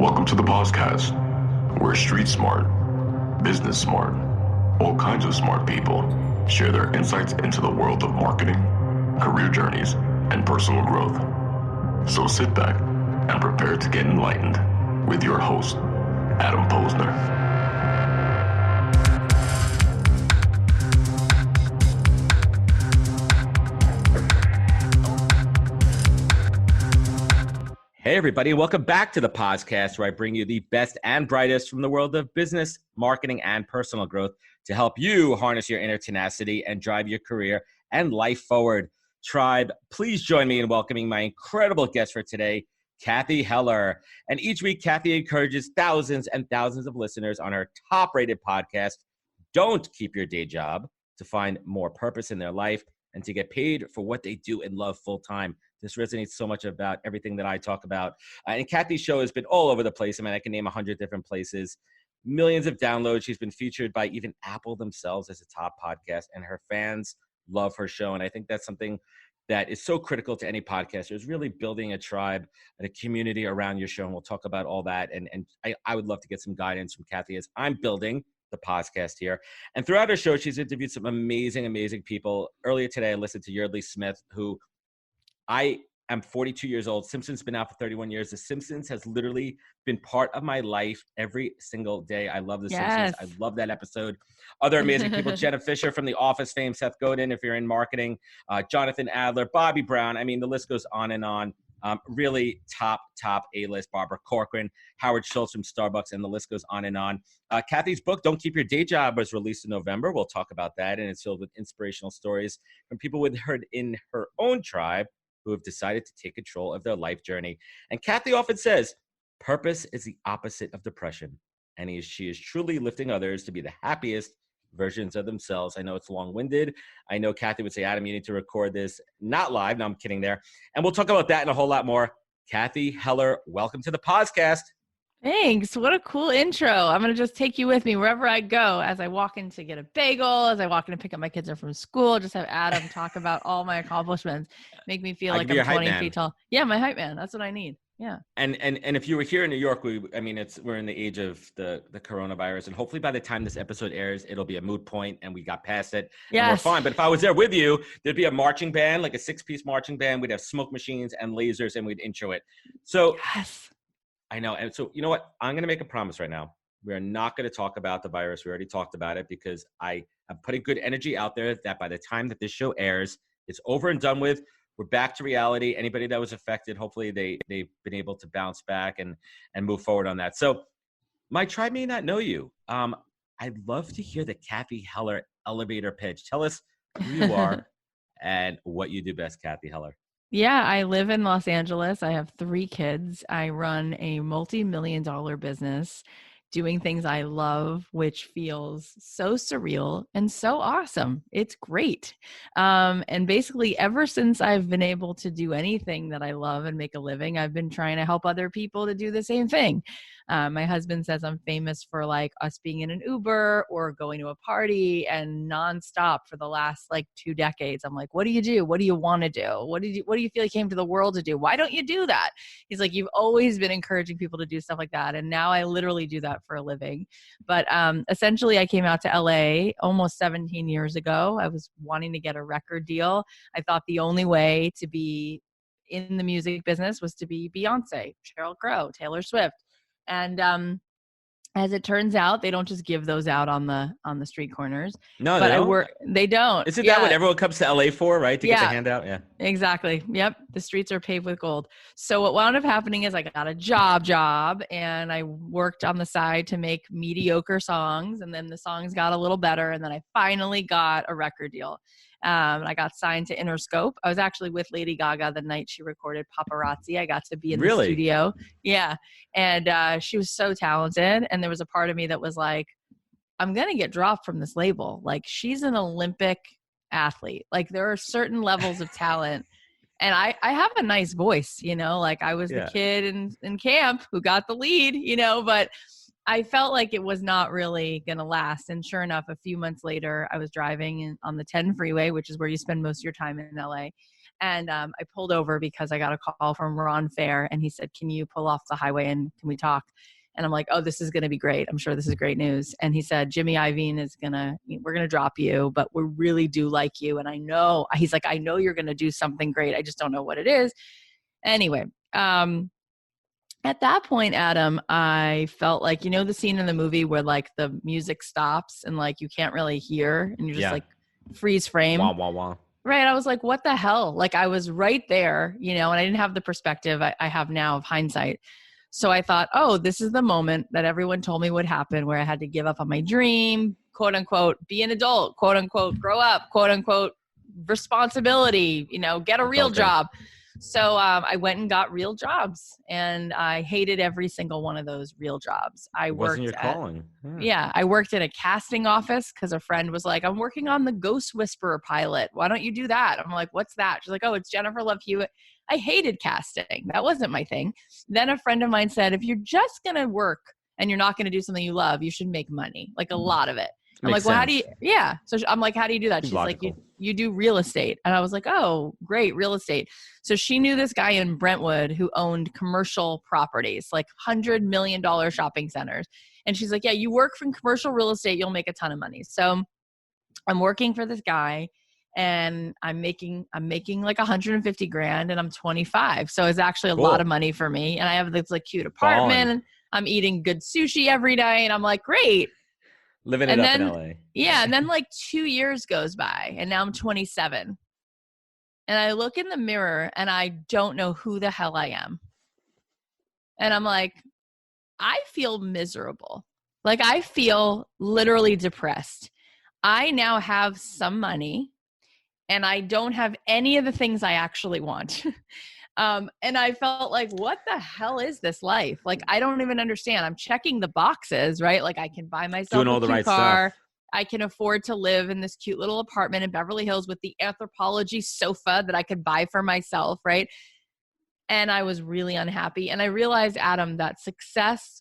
Welcome to the podcast, where street smart, business smart, all kinds of smart people share their insights into the world of marketing, career journeys, and personal growth. So sit back and prepare to get enlightened with your host, Adam Posner. Hey, everybody. Welcome back to the podcast where I bring you the best and brightest from the world of business, marketing, and personal growth to help you harness your inner tenacity and drive your career and life forward. Tribe, please join me in welcoming my incredible guest for today, Cathy Heller. And each week, Cathy encourages thousands and thousands of listeners on her top-rated podcast, Don't Keep Your Day Job, to find more purpose in their life and to get paid for what they do and love full-time. This resonates so much about everything that I talk about. And Cathy's show has been all over the place. I mean, I can name 100 different places, millions of downloads. She's been featured by even Apple themselves as a top podcast, and her fans love her show. And I think that's something that is so critical to any podcaster, is really building a tribe and a community around your show. And we'll talk about all that. And I would love to get some guidance from Cathy as I'm building the podcast here. And throughout her show, she's interviewed some amazing, amazing people. Earlier today, I listened to Yeardley Smith, who I am 42 years old. Simpsons been out for 31 years. The Simpsons has literally been part of my life every single day. I love The Simpsons. I love that episode. Other amazing people, Jenna Fisher from The Office fame, Seth Godin, if you're in marketing, Jonathan Adler, Bobby Brown. I mean, the list goes on and on. Really top A-list, Barbara Corcoran, Howard Schultz from Starbucks, and the list goes on and on. Cathy's book, Don't Keep Your Day Job, was released in November. We'll talk about that, and it's filled with inspirational stories from people with her in her own tribe who have decided to take control of their life journey. And Cathy often says, purpose is the opposite of depression. And she is truly lifting others to be the happiest versions of themselves. I know it's long-winded. I know Cathy would say, Adam, you need to record this not live. No, I'm kidding there. And we'll talk about that and a whole lot more. Cathy Heller, welcome to the podcast. Thanks. What a cool intro. I'm going to just take you with me wherever I go, as I walk in to get a bagel, as I walk in to pick up my kids up from school. Just have Adam talk about all my accomplishments. Make me feel like I'm 20 feet tall. Yeah, my hype man. That's what I need. Yeah. And if you were here in New York, we're in the age of the coronavirus, and hopefully by the time this episode airs, it'll be a moot point and we got past it. Yes. And we're fine. But if I was there with you, there'd be a marching band, like a 6-piece marching band. We'd have smoke machines and lasers, and we'd intro it. So yes. I know. And so, you know what? I'm going to make a promise right now. We are not going to talk about the virus. We already talked about it because I am putting good energy out there that by the time that this show airs, it's over and done with. We're back to reality. Anybody that was affected, hopefully they've been able to bounce back and move forward on that. So my tribe may not know you. I'd love to hear the Cathy Heller elevator pitch. Tell us who you are and what you do best, Cathy Heller. Yeah, I live in Los Angeles. I have 3 kids. I run a multi-million-dollar business doing things I love, which feels so surreal and so awesome. It's great. And basically, ever since I've been able to do anything that I love and make a living, I've been trying to help other people to do the same thing. My husband says I'm famous for like us being in an Uber or going to a party and nonstop for the last like 2 decades. I'm like, what do you do? What do you want to do? What do you feel you came to the world to do? Why don't you do that? He's like, you've always been encouraging people to do stuff like that. And now I literally do that for a living. But essentially I came out to LA almost 17 years ago. I was wanting to get a record deal. I thought the only way to be in the music business was to be Beyonce, Sheryl Crow, Taylor Swift. And as it turns out, they don't just give those out on the street corners. No, but they don't. Isn't that what everyone comes to LA for, right? To get the handout? Yeah. Exactly. Yep. The streets are paved with gold. So what wound up happening is I got a job and I worked on the side to make mediocre songs. And then the songs got a little better. And then I finally got a record deal. I got signed to Interscope. I was actually with Lady Gaga the night she recorded Paparazzi. I got to be in the studio. Yeah. And she was so talented. And there was a part of me that was like, I'm going to get dropped from this label. Like, she's an Olympic athlete. Like, there are certain levels of talent. And I have a nice voice, like I was the kid in camp who got the lead, but I felt like it was not really going to last. And sure enough, a few months later, I was driving on the 10 freeway, which is where you spend most of your time in LA. And I pulled over because I got a call from Ron Fair, and he said, "Can you pull off the highway and can we talk?" And I'm like, "Oh, this is going to be great. I'm sure this is great news." And he said, "Jimmy Iovine we're going to drop you, but we really do like you. And he's like, I know you're going to do something great. I just don't know what it is." Anyway, at that point, Adam, I felt like, the scene in the movie where like the music stops and like you can't really hear and you're just like freeze frame. Wah, wah, wah. Right. I was like, what the hell? Like I was right there, and I didn't have the perspective I have now of hindsight. So I thought, oh, this is the moment that everyone told me would happen, where I had to give up on my dream, quote unquote, be an adult, quote unquote, grow up, quote unquote, responsibility, get a real job. So I went and got real jobs, and I hated every single one of those real jobs. I worked in a casting office because a friend was like, "I'm working on the Ghost Whisperer pilot. Why don't you do that?" I'm like, "What's that?" She's like, "Oh, it's Jennifer Love Hewitt." I hated casting. That wasn't my thing. Then a friend of mine said, "If you're just going to work and you're not going to do something you love, you should make money, like a lot of it." I'm like, "Well, how do you?" Yeah. So I'm like, "How do you do that?" She's like, you do real estate. And I was like, "Oh, great, real estate." So she knew this guy in Brentwood who owned commercial properties, like $100 million shopping centers. And she's like, "Yeah, you work from commercial real estate, you'll make a ton of money." So I'm working for this guy, and I'm making like 150 grand, and I'm 25. So it's actually a lot of money for me. And I have this like cute apartment, and I'm eating good sushi every day. And I'm like, great. Living it up in LA. Yeah. And then like 2 years goes by, and now I'm 27. And I look in the mirror and I don't know who the hell I am. And I'm like, I feel miserable. Like I feel literally depressed. I now have some money, and I don't have any of the things I actually want. And I felt like, what the hell is this life? Like, I don't even understand. I'm checking the boxes, right? Like I can buy myself a cute car. Stuff. I can afford to live in this cute little apartment in Beverly Hills with the Anthropologie sofa that I could buy for myself, right? And I was really unhappy. And I realized, Adam, that success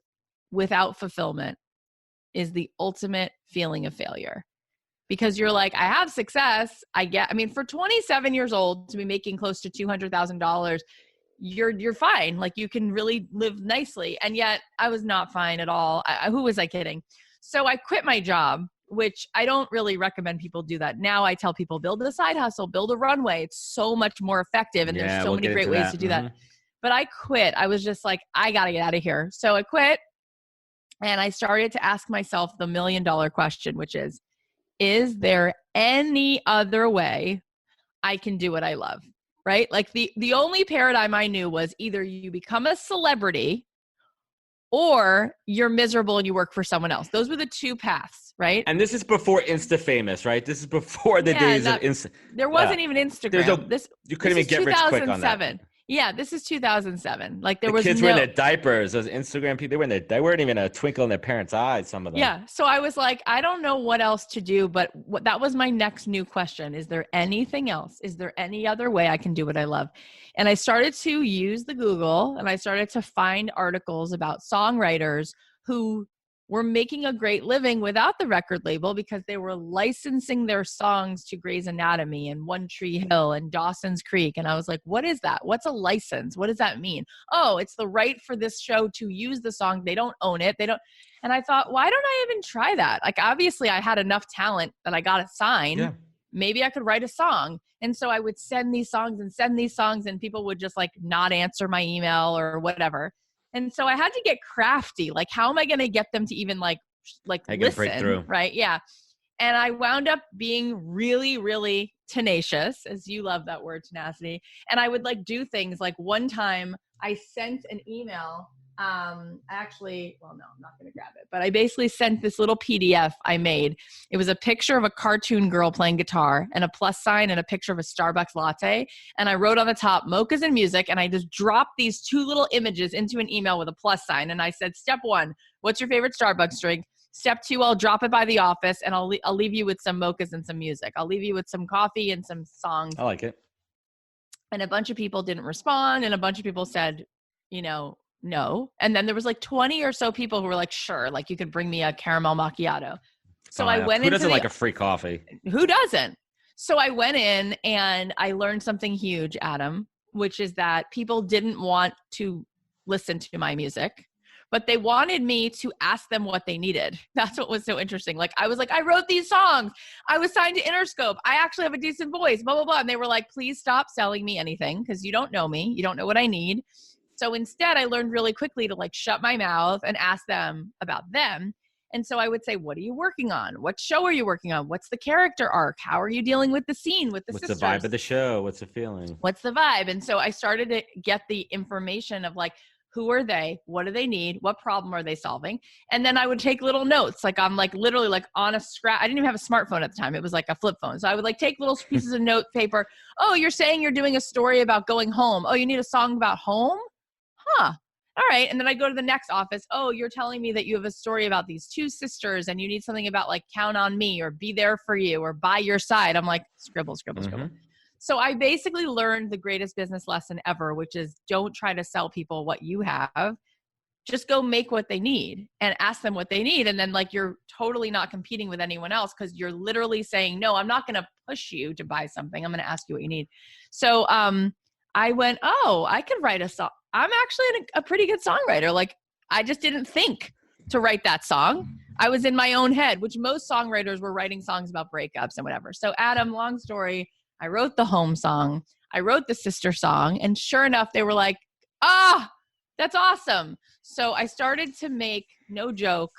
without fulfillment is the ultimate feeling of failure. Because you're like, I have success. For 27 years old to be making close to $200,000, you're fine. Like you can really live nicely. And yet I was not fine at all. Who was I kidding? So I quit my job, which I don't really recommend people do that. Now I tell people, build a side hustle, build a runway. It's so much more effective. And there's so many great ways to do that. But I quit. I was just like, I got to get out of here. So I quit, and I started to ask myself the $1 million question, which is there any other way I can do what I love, right? Like the only paradigm I knew was either you become a celebrity or you're miserable and you work for someone else. Those were the two paths, right? And this is before Insta famous, right? This is before the days of Insta. There wasn't even Instagram. You couldn't even get rich quick on that. Yeah, this is 2007. Like the kids were in their diapers. Those Instagram people, they weren't even a twinkle in their parents' eyes, some of them. Yeah. So I was like, I don't know what else to do, but that was my next new question. Is there anything else? Is there any other way I can do what I love? And I started to use the Google, and I started to find articles about songwriters who were making a great living without the record label because they were licensing their songs to Grey's Anatomy and One Tree Hill and Dawson's Creek. And I was like, what is that? What's a license? What does that mean? Oh, it's the right for this show to use the song. They don't own it. And I thought, why don't I even try that? Like, obviously I had enough talent that I got it signed. Yeah. Maybe I could write a song. And so I would send these songs, and people would just like not answer my email or whatever. And so I had to get crafty. Like, how am I going to get them to even like listen? Break through. Right. Yeah. And I wound up being really, really tenacious, as you love that word, tenacity. And I would like do things like one time I sent an email. I'm not going to grab it, but I basically sent this little PDF I made. It was a picture of a cartoon girl playing guitar and a plus sign and a picture of a Starbucks latte. And I wrote on the top, mochas and music. And I just dropped these two little images into an email with a plus sign. And I said, step 1, what's your favorite Starbucks drink? Step 2, I'll drop it by the office, and I'll leave you with some mochas and some music. I'll leave you with some coffee and some songs. I like it. And a bunch of people didn't respond. And a bunch of people said, no. And then there was like 20 or so people who were like, sure, like you could bring me a caramel macchiato. So I went into who doesn't like a free coffee? Who doesn't? So I went in and I learned something huge, Adam, which is that people didn't want to listen to my music, but they wanted me to ask them what they needed. That's what was so interesting. Like, I was like, I wrote these songs. I was signed to Interscope. I actually have a decent voice, blah, blah, blah. And they were like, please stop selling me anything because you don't know me. You don't know what I need. So instead, I learned really quickly to like shut my mouth and ask them about them. And so I would say, what are you working on? What show are you working on? What's the character arc? How are you dealing with the scene with the sisters? What's the vibe of the show? What's the feeling? What's the vibe? And so I started to get the information of like, who are they? What do they need? What problem are they solving? And then I would take little notes. Like I'm like literally like on a scrap. I didn't even have a smartphone at the time. It was like a flip phone. So I would like take little pieces of note paper. Oh, you're saying you're doing a story about going home. Oh, you need a song about home? Huh. All right. And then I go to the next office. Oh, you're telling me that you have a story about these two sisters and you need something about like count on me or be there for you or by your side. I'm like, scribble, scribble, scribble. So I basically learned the greatest business lesson ever, which is don't try to sell people what you have. Just go make what they need and ask them what they need. And then like, you're totally not competing with anyone else because you're literally saying, no, I'm not going to push you to buy something. I'm going to ask you what you need. So I went, oh, I could write a song. I'm actually a pretty good songwriter. Like I just didn't think to write that song. I was in my own head, which most songwriters were writing songs about breakups and whatever. So Adam, long story, I wrote the home song. I wrote the sister song. And sure enough, they were like, that's awesome. So I started to make, no joke,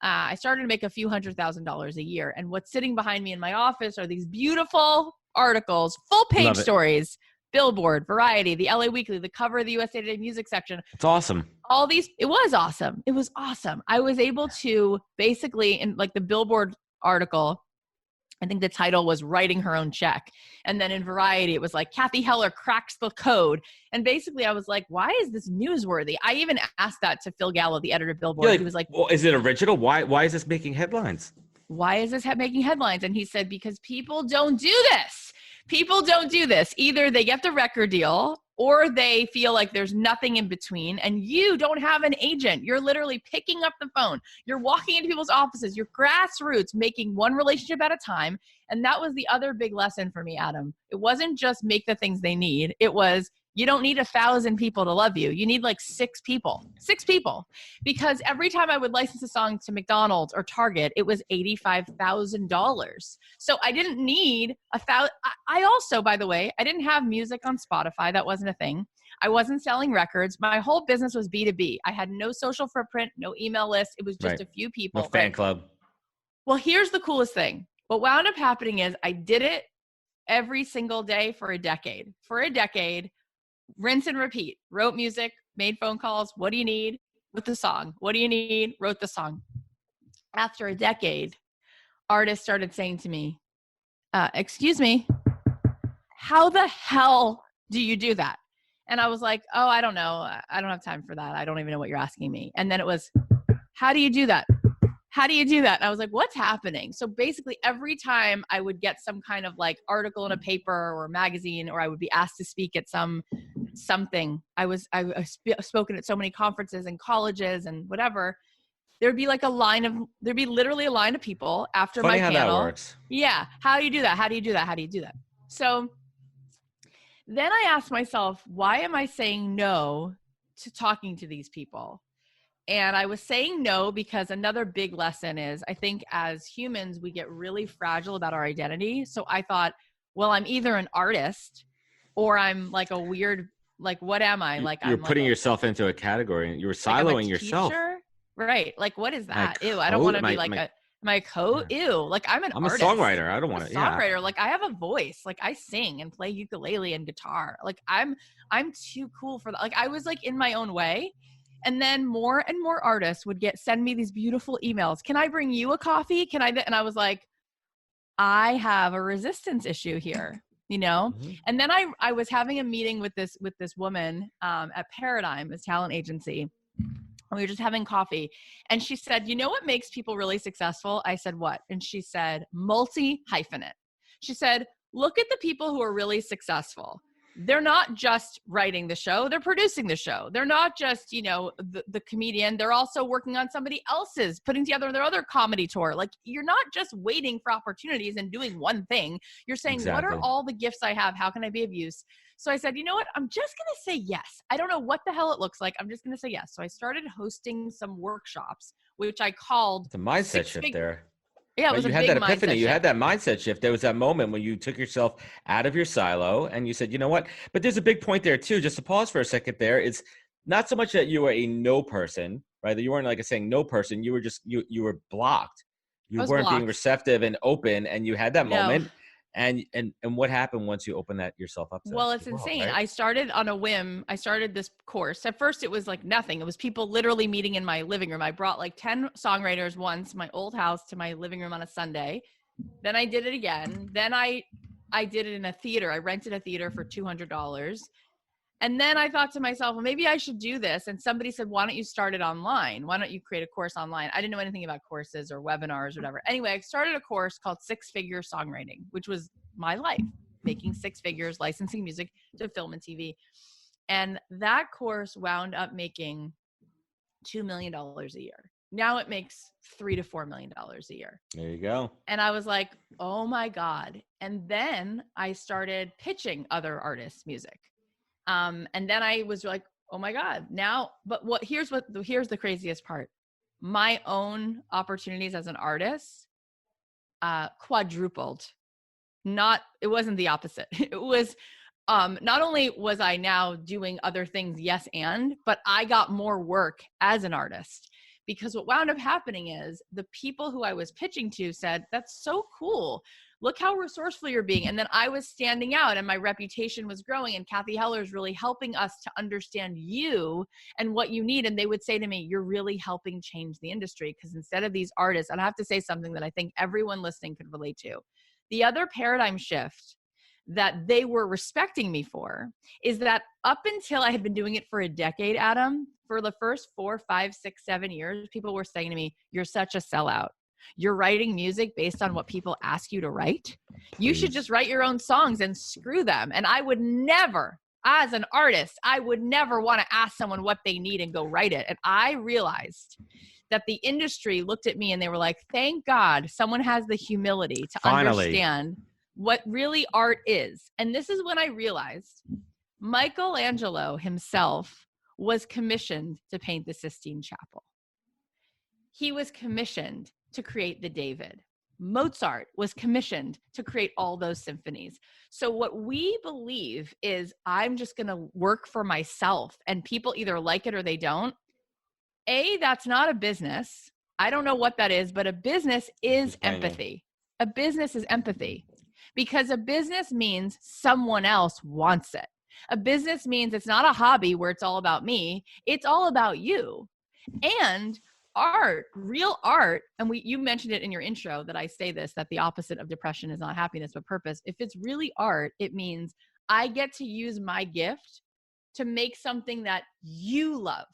I started to make a few $100,000 a year. And what's sitting behind me in my office are these beautiful articles, full page stories, Billboard, Variety, the LA Weekly, the cover of the USA Today music section. It's awesome. All these, it was awesome. It was awesome. I was able to basically, in like the Billboard article, I think the title was Writing Her Own Check. And then in Variety, it was like, Cathy Heller cracks the code. And basically I was like, why is this newsworthy? I even asked that to Phil Gallo, the editor of Billboard. Like, he was like, well, is it original? Why is this making headlines? Why is this making headlines? And he said, because people don't do this. People don't do this. Either they get the record deal or they feel like there's nothing in between and you don't have an agent. You're literally picking up the phone. You're walking into people's offices. You're grassroots, making one relationship at a time. And that was the other big lesson for me, Adam. It wasn't just make the things they need. It was, you don't need 1,000 people to love you. You need like 6 people. Because every time I would license a song to McDonald's or Target, it was $85,000. So I didn't need 1,000. I also, by the way, I didn't have music on Spotify. That wasn't a thing. I wasn't selling records. My whole business was B2B. I had no social footprint, no email list. It was just a few people. No fan club. Well, here's the coolest thing. What wound up happening is I did it every single day for a decade. Rinse and repeat. Wrote music, made phone calls. What do you need? Wrote the song. What do you need? Wrote the song. After a decade, artists started saying to me, excuse me, how the hell do you do that? And I was like, oh, I don't know. I don't have time for that. I don't even know what you're asking me. And then it was, how do you do that? How do you do that? And I was like, what's happening? So basically every time I would get some kind of like article in a paper or a magazine, or I would be asked to speak at something, I spoken at so many conferences and colleges and whatever, there'd be literally a line of people after my panel. Funny how that works. Yeah. How do you do that? How do you do that? How do you do that? So then I asked myself, why am I saying no to talking to these people? And I was saying no because another big lesson is I think as humans, we get really fragile about our identity. So I thought, well, I'm either an artist or I'm like a weird, like, what am I? Like you're I'm putting like yourself into a category and you were siloing yourself. Right. Like, what is that? Ew. I don't want to be like my coat. Yeah. Ew. Like I'm artist. A songwriter. I don't want to. Songwriter. Like I have a voice. Like I sing and play ukulele and guitar. Like I'm too cool for that. Like I was like in my own way. And then more and more artists would send me these beautiful emails. Can I bring you a coffee? And I was like, I have a resistance issue here, you know? Mm-hmm. And then I was having a meeting with this woman at Paradigm, a talent agency. And we were just having coffee. And she said, you know what makes people really successful? I said, what? And she said, multi-hyphenate. She said, look at the people who are really successful. they're not just writing the show, they're producing the show. They're not just, the comedian. They're also working on somebody else's, putting together their other comedy tour. Like, you're not just waiting for opportunities and doing one thing. You're saying, what are all the gifts I have? How can I be of use? So I said, you know what? I'm just going to say yes. I don't know what the hell it looks like. I'm just going to say yes. So I started hosting some workshops, which I called the mindset shift there. Yeah, it was you a had big that epiphany. mindset You had shift. that mindset shift. There was that moment when you took yourself out of your silo and you said, you know what? But there's a big point there too. Just to pause for a second there. It's not so much that you were a no person, right? That you weren't like a saying no person. You were just, you were blocked. You weren't being receptive and open, and you had that moment. And what happened once you opened that yourself up to Well, it's the world, insane. right? I started on a whim. I started this course. At first, it was like nothing. It was people literally meeting in my living room. I brought like 10 songwriters once, my old house, to my living room on a Sunday. Then I did it again. Then I did it in a theater. I rented a theater for $200. And then I thought to myself, well, maybe I should do this. And somebody said, why don't you start it online? Why don't you create a course online? I didn't know anything about courses or webinars or whatever. Anyway, I started a course called 6-Figure Songwriting, which was my life, making 6 figures, licensing music to film and TV. And that course wound up making $2 million a year. Now it makes $3 to $4 million a year. There you go. And I was like, oh my God. And then I started pitching other artists' music. And then I was like, oh my God, now, but here's the craziest part. My own opportunities as an artist, quadrupled. It wasn't the opposite. It was, not only was I now doing other things, but I got more work as an artist, because what wound up happening is the people who I was pitching to said, that's so cool. Look how resourceful you're being. And then I was standing out and my reputation was growing, and Cathy Heller is really helping us to understand you and what you need. And they would say to me, you're really helping change the industry, because instead of these artists, and I have to say something that I think everyone listening could relate to. The other paradigm shift that they were respecting me for is that up until I had been doing it for a decade, Adam, for the first 4, 5, 6, 7 years, people were saying to me, you're such a sellout. You're writing music based on what people ask you to write. You should just write your own songs and screw them. And I would never, as an artist, I would never want to ask someone what they need and go write it. And I realized that the industry looked at me and they were like, thank God someone has the humility to understand what really art is. And this is when I realized Michelangelo himself was commissioned to paint the Sistine Chapel. He was commissioned to create the David. Mozart was commissioned to create all those symphonies. So what we believe is, I'm just going to work for myself and people either like it or they don't. That's not a business. I don't know what that is, but a business is empathy. A business is empathy, because a business means someone else wants it. A business means it's not a hobby where it's all about me. It's all about you. And art, real art, and you mentioned it in your intro that I say this, that the opposite of depression is not happiness but purpose. If it's really art, it means I get to use my gift to make something that you love.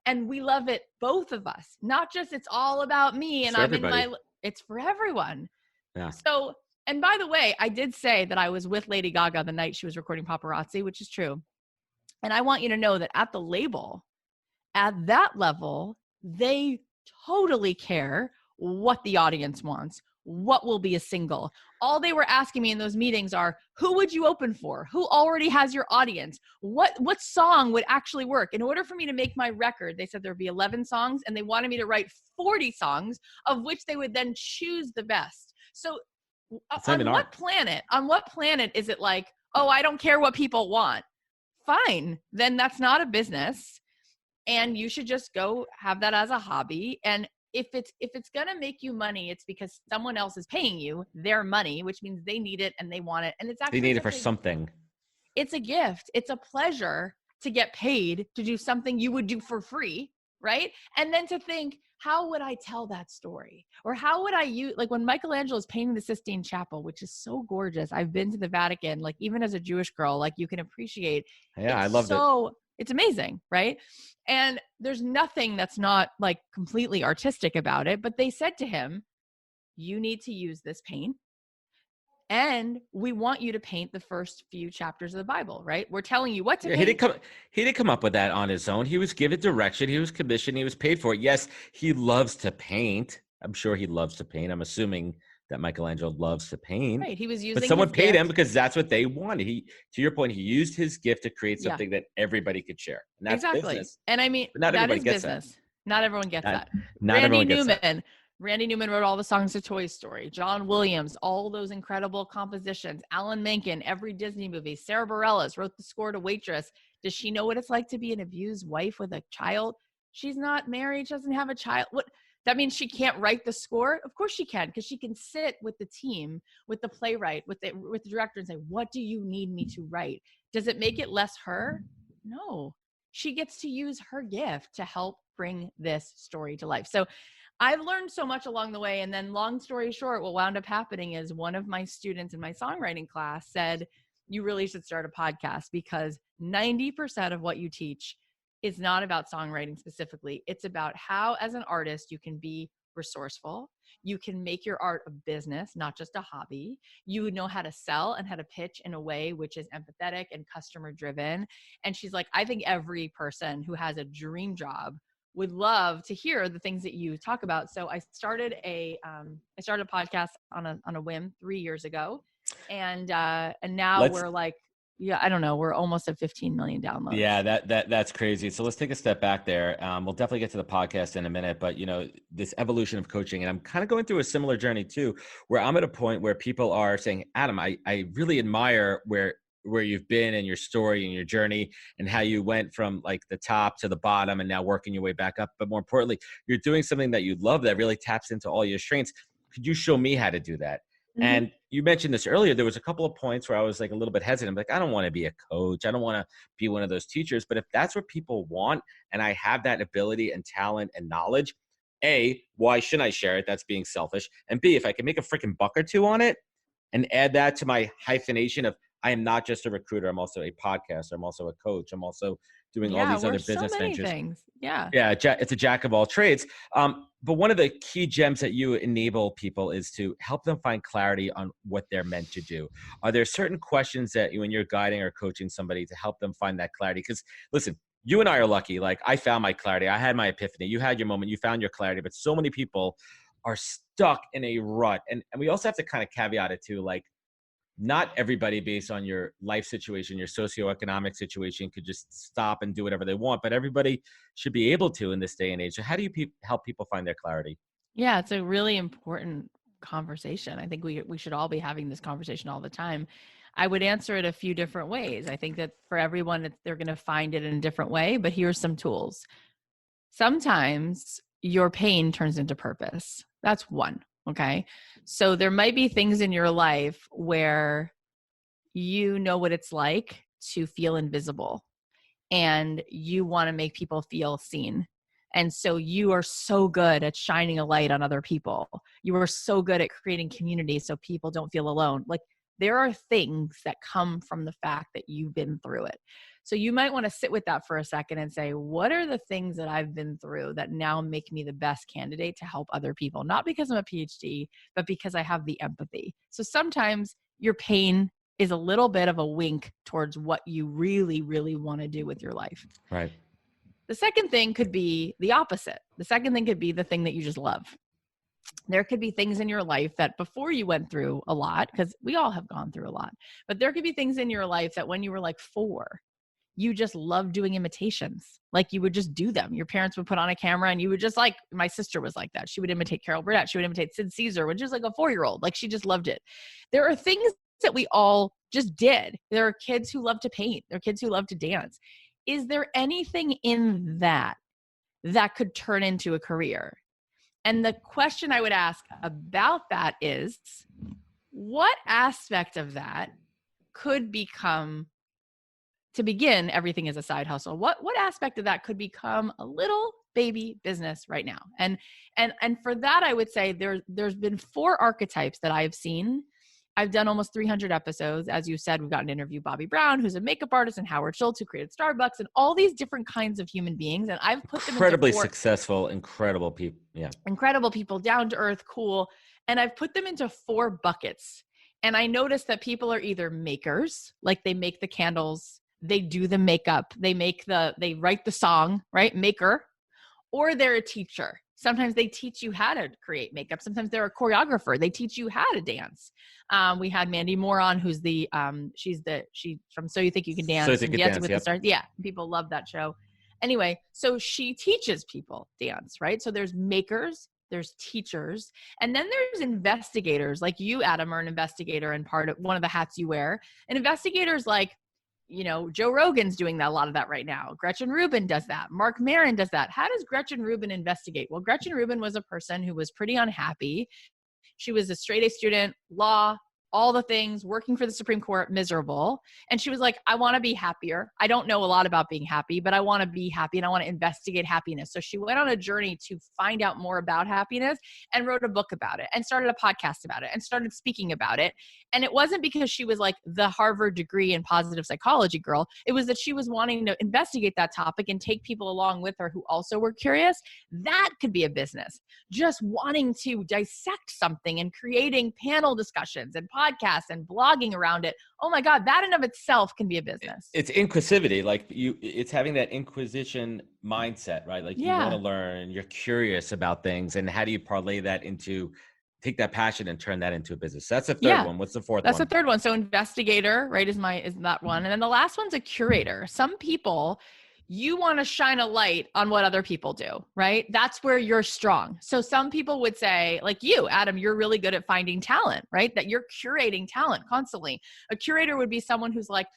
And we love it, both of us, not just it's all about me and it's for everyone. Yeah. So, and by the way, I did say that I was with Lady Gaga the night she was recording Paparazzi, which is true. And I want you to know that at the label, at that level, they totally care what the audience wants, what will be a single. All they were asking me in those meetings are, who would you open for? Who already has your audience? What song would actually work? In order for me to make my record, they said there'd be 11 songs, and they wanted me to write 40 songs, of which they would then choose the best. So on what planet is it like, oh, I don't care what people want? Fine, then that's not a business. And you should just go have that as a hobby. And if it's going to make you money, it's because someone else is paying you their money, which means they need it and they want it. And it's actually, they need it for something. It's a gift. It's a pleasure to get paid to do something you would do for free. Right. And then to think, how would I tell that story? Or how would I use, like when Michelangelo is painting the Sistine Chapel, which is so gorgeous. I've been to the Vatican, like even as a Jewish girl, like you can appreciate. Yeah, I loved it. It's amazing, right? And there's nothing that's not like completely artistic about it, but they said to him, you need to use this paint And we want you to paint the first few chapters of the Bible, right? We're telling you what to Yeah, paint. he didn't come up with that on his own. He was given direction. He was commissioned. He was paid for it. Yes, he loves to paint. I'm sure he loves to paint. I'm assuming that Michelangelo loves to paint. Right. He was But using someone his paid gift. him because that's what they wanted. To your point, he used his gift to create Yeah. something that everybody could share. And that's Exactly. business. And I mean, But not that everybody is gets business. Not everyone gets that. that. Not everyone gets that. Randy Newman wrote all the songs to Toy Story. John Williams, all those incredible compositions. Alan Menken, every Disney movie. Sarah Bareilles wrote the score to Waitress. Does she know what it's like to be an abused wife with a child? She's not married. She doesn't have a child. What? That means she can't write the score? Of course she can, because she can sit with the team, with the playwright, with the director and say, what do you need me to write? Does it make it less her? No. She gets to use her gift to help bring this story to life. So I've learned so much along the way. And then long story short, what wound up happening is one of my students in my songwriting class said, you really should start a podcast, because 90% of what you teach is not about songwriting specifically. It's about how, as an artist, you can be resourceful. You can make your art a business, not just a hobby. You know how to sell and how to pitch in a way which is empathetic and customer driven. And she's like, I think every person who has a dream job would love to hear the things that you talk about. So I started a podcast on a whim 3 years ago. And now we're like, yeah, I don't know. We're almost at 15 million downloads. Yeah, that's crazy. So let's take a step back there. We'll definitely get to the podcast in a minute, but this evolution of coaching, and I'm kind of going through a similar journey too, where I'm at a point where people are saying, Adam, I really admire where you've been and your story and your journey and how you went from like the top to the bottom and now working your way back up. But more importantly, you're doing something that you love that really taps into all your strengths. Could you show me how to do that? Mm-hmm. And you mentioned this earlier. There was a couple of points where I was like a little bit hesitant. I'm like, I don't want to be a coach. I don't want to be one of those teachers. But if that's what people want, and I have that ability and talent and knowledge, A, why shouldn't I share it? That's being selfish. And B, if I can make a freaking buck or two on it and add that to my hyphenation of, I am not just a recruiter. I'm also a podcaster. I'm also a coach. I'm also doing all these other business ventures. Things. Yeah. Yeah. It's a jack of all trades. But one of the key gems that you enable people is to help them find clarity on what they're meant to do. Are there certain questions that when you're guiding or coaching somebody to help them find that clarity? Because listen, you and I are lucky. Like, I found my clarity. I had my epiphany. You had your moment. You found your clarity. But so many people are stuck in a rut. And we also have to kind of caveat it too. Like, not everybody, based on your life situation, your socioeconomic situation, could just stop and do whatever they want, but everybody should be able to in this day and age. So how do you help people find their clarity? Yeah, it's a really important conversation. I think we should all be having this conversation all the time. I would answer it a few different ways. I think that for everyone, they're going to find it in a different way, but here's some tools. Sometimes your pain turns into purpose. That's one. Okay. So there might be things in your life where you know what it's like to feel invisible and you want to make people feel seen. And so you are so good at shining a light on other people. You are so good at creating community so people don't feel alone. Like, there are things that come from the fact that you've been through it. So you might want to sit with that for a second and say, what are the things that I've been through that now make me the best candidate to help other people? Not because I'm a PhD, but because I have the empathy. So sometimes your pain is a little bit of a wink towards what you really, really want to do with your life. Right. The second thing could be the opposite. The second thing could be the thing that you just love. There could be things in your life that before you went through a lot, because we all have gone through a lot, but there could be things in your life that when you were like 4, you just loved doing imitations. Like, you would just do them. Your parents would put on a camera and you would just, like, my sister was like that. She would imitate Carol Burnett. She would imitate Sid Caesar when she was like a 4-year-old. Like, she just loved it. There are things that we all just did. There are kids who love to paint. There are kids who love to dance. Is there anything in that could turn into a career? And the question I would ask about that is, what aspect of that could become, to begin, everything is a side hustle? What aspect of that could become a little baby business right now? And for that, I would say there's been 4 archetypes that I've seen. I've done almost 300 episodes. As you said, we've gotten to interview Bobby Brown, who's a makeup artist, and Howard Schultz, who created Starbucks, and all these different kinds of human beings. And I've put them incredibly successful, incredible people. Yeah. Incredible people, down to earth, cool. And I've put them into 4 buckets. And I noticed that people are either makers, like they make the candles, they do the makeup, they write the song, right? Maker, or they're a teacher. Sometimes they teach you how to create makeup. Sometimes they're a choreographer. They teach you how to dance. We had Mandy Moore on, who's she's from So You Think You Can Dance. So You Think You Can Dance, with the Stars. Yeah, people love that show. Anyway, so she teaches people dance, right? So there's makers, there's teachers, and then there's investigators. Like you, Adam, are an investigator, and part of one of the hats you wear. And investigators like, Joe Rogan's doing a lot of that right now. Gretchen Rubin does that. Mark Maron does that. How does Gretchen Rubin investigate? Well, Gretchen Rubin was a person who was pretty unhappy. She was a straight A student, law, all the things, working for the Supreme Court, miserable. And she was like, I want to be happier. I don't know a lot about being happy, but I want to be happy and I want to investigate happiness. So she went on a journey to find out more about happiness and wrote a book about it and started a podcast about it and started speaking about it. And it wasn't because she was like the Harvard degree in positive psychology girl. It was that she was wanting to investigate that topic and take people along with her who also were curious. That could be a business. Just wanting to dissect something and creating panel discussions and podcasts and blogging around it. Oh my God, that in of itself can be a business. It's inquisivity. It's having that inquisition mindset, right? Like you want to learn, you're curious about things. And how do you parlay that take that passion and turn that into a business? So that's the third one. What's the fourth one? That's the third one. So investigator, right, is that one. And then the last one's a curator. Some people, you want to shine a light on what other people do, right? That's where you're strong. So some people would say, like you, Adam, you're really good at finding talent, right? That you're curating talent constantly. A curator would be someone who's like,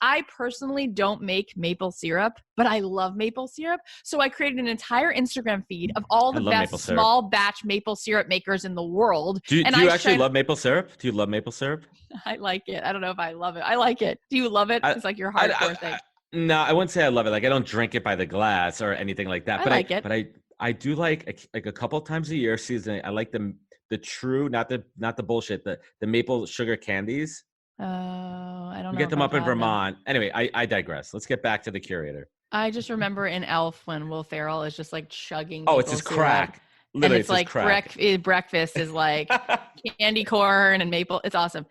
I personally don't make maple syrup, but I love maple syrup. So I created an entire Instagram feed of all the best small batch maple syrup makers in the world. Do you actually love maple syrup? Do you love maple syrup? I like it. I don't know if I love it. I like it. Do you love it? It's like your hardcore thing. No, I wouldn't say I love it. Like I don't drink it by the glass or anything like that. But I do like a couple times a year seasoning. I like the true, not the bullshit, the maple sugar candies. Oh, I don't know. We get them up in Vermont. Anyway, I digress. Let's get back to the curator. I just remember in Elf when Will Ferrell is just like chugging. Oh, it's his crack. Literally, and it's like breakfast is like candy corn and maple. It's awesome.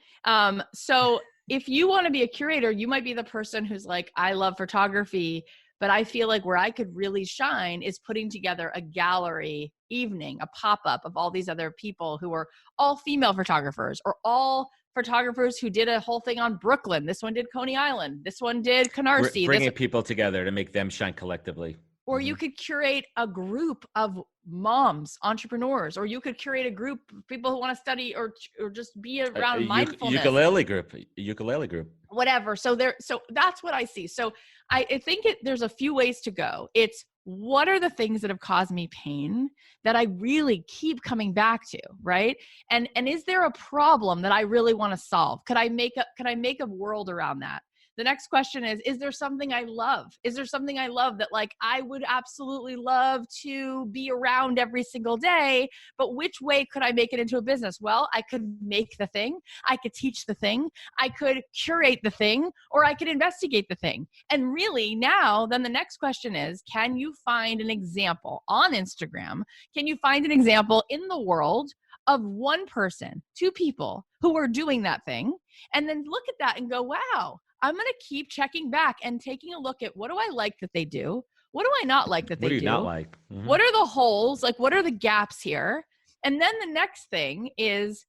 So if you want to be a curator, you might be the person who's like, I love photography, but I feel like where I could really shine is putting together a gallery evening, a pop-up of all these other people who are all female photographers or all photographers who did a whole thing on Brooklyn. This one did Coney Island. This one did Canarsie. Bringing people together to make them shine collectively. Or you could curate a group of moms, entrepreneurs, or you could curate a group of people who want to study or just be around mindfulness. Ukulele group. Whatever. So that's what I see. So I think there's a few ways to go. It's what are the things that have caused me pain that I really keep coming back to, right? And is there a problem that I really want to solve? Could I make a world around that? The next question is there something I love? Is there something I love that like I would absolutely love to be around every single day, but which way could I make it into a business? Well, I could make the thing, I could teach the thing, I could curate the thing, or I could investigate the thing. And really now, then the next question is, can you find an example on Instagram? Can you find an example in the world of one person, two people who are doing that thing? And then look at that and go, wow, I'm going to keep checking back and taking a look at what do I like that they do? What do I not like that they do? What do you not like? Mm-hmm. What are the holes? Like, what are the gaps here? And then the next thing is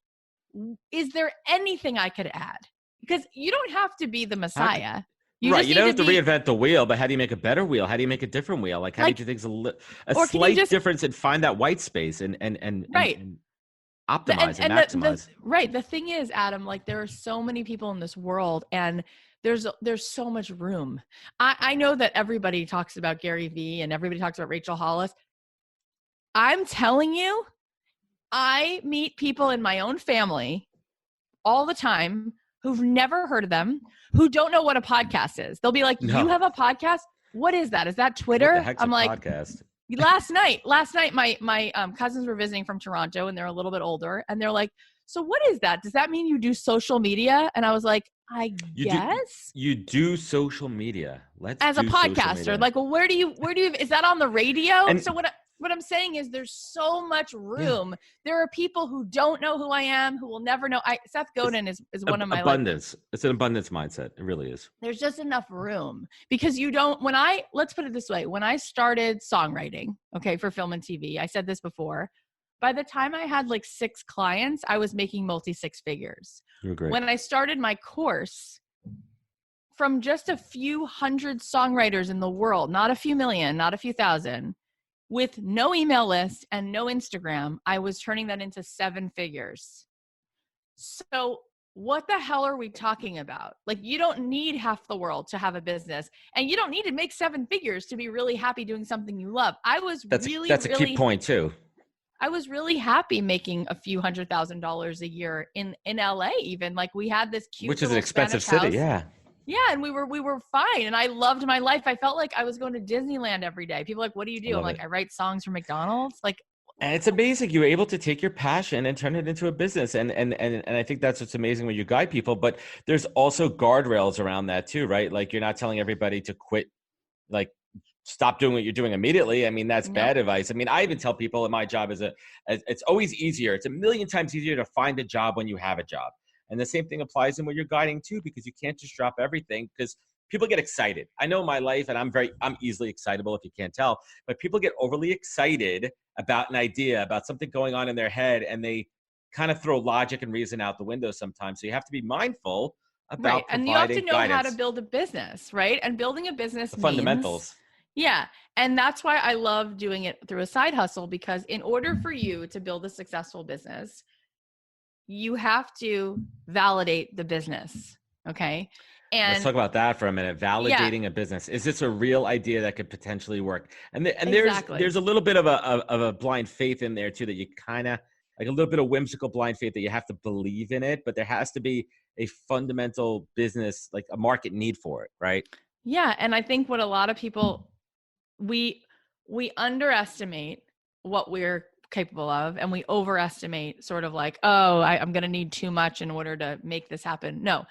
there anything I could add? Because you don't have to be the Messiah. You don't have to reinvent the wheel, but how do you make a better wheel? How do you make a different wheel? Like, how do you do things a slight difference and find that white space and optimize and maximize? The thing is, Adam, like there are so many people in this world and there's so much room. I know that everybody talks about Gary Vee and everybody talks about Rachel Hollis. I'm telling you, I meet people in my own family all the time who've never heard of them, who don't know what a podcast is. They'll be like, You have a podcast? What is that? Is that Twitter? What the heck's I'm a like, podcast? Last night, my cousins were visiting from Toronto and they're a little bit older. And they're like, so what is that? Does that mean you do social media? And I was like, I guess. You do social media. As a podcaster. Like, well, where do you, is that on the radio? what I'm saying is there's so much room. Yeah. There are people who don't know who I am, who will never know. Seth Godin is one of my abundance. It's an abundance mindset. It really is. There's just enough room because let's put it this way. When I started songwriting, okay, for film and TV, I said this before, by the time I had like 6 clients, I was making multi-six figures. You're great. When I started my course, from just a few hundred songwriters in the world, not a few million, not a few thousand, with no email list and no Instagram, I was turning that into 7 figures. So what the hell are we talking about? Like, you don't need half the world to have a business, and you don't need to make 7 figures to be really happy doing something you love. That's a key point too. I was really happy making a few $100,000 a year in LA, even. Like, we had this cute, which is an expensive city. House. Yeah. Yeah. And we were fine. And I loved my life. I felt like I was going to Disneyland every day. People are like, what do you do? I'm like, I write songs for McDonald's. Like, and it's amazing. You were able to take your passion and turn it into a business. And I think that's what's amazing when you guide people, but there's also guardrails around that too, right? Like, you're not telling everybody to quit, like, stop doing what you're doing immediately. I mean, that's bad advice. I mean, I even tell people in my job it's always easier. It's a million times easier to find a job when you have a job. And the same thing applies in what you're guiding too, because you can't just drop everything, because people get excited. I know my life, and I'm easily excitable, if you can't tell, but people get overly excited about an idea, about something going on in their head, and they kind of throw logic and reason out the window sometimes. So you have to be mindful about and you have to know guidance. how to build a business, right? And building a business means fundamentals. Yeah. And that's why I love doing it through a side hustle, because in order for you to build a successful business, you have to validate the business. Okay. And let's talk about that for a minute. Validating a business. Is this a real idea that could potentially work? And there's a little bit of a blind faith in there too, that you kind of, like, a little bit of whimsical blind faith that you have to believe in it, but there has to be a fundamental business, like a market need for it, right? Yeah. And I think what a lot of people, we underestimate what we're capable of, and we overestimate sort of like, I'm going to need too much in order to make this happen. No,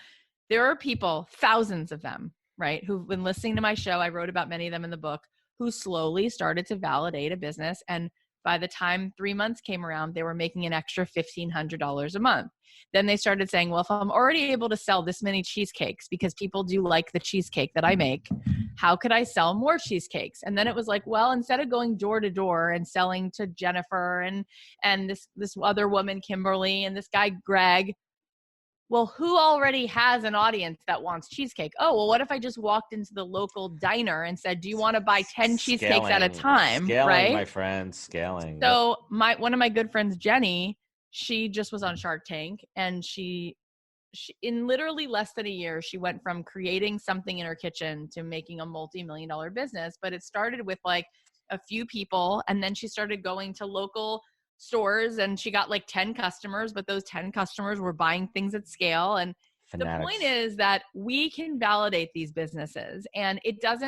there are people, thousands of them, right, who've been listening to my show. I wrote about many of them in the book, who slowly started to validate a business. And by the time 3 months came around, they were making an extra $1,500 a month. Then they started saying, well, if I'm already able to sell this many cheesecakes, because people do like the cheesecake that I make, how could I sell more cheesecakes? And then it was like, well, instead of going door to door and selling to Jennifer and this other woman, Kimberly, and this guy, Greg, well, who already has an audience that wants cheesecake? Oh, well, what if I just walked into the local diner and said, do you want to buy 10 cheesecakes at a time? Scaling, right? My friend, scaling. So one of my good friends, Jenny, she just was on Shark Tank, and she in literally less than a year, she went from creating something in her kitchen to making a multi-million-dollar business. But it started with like a few people, and then she started going to local stores, and she got like 10 customers, but those 10 customers were buying things at scale. And Fanatics. The point is that we can validate these businesses, and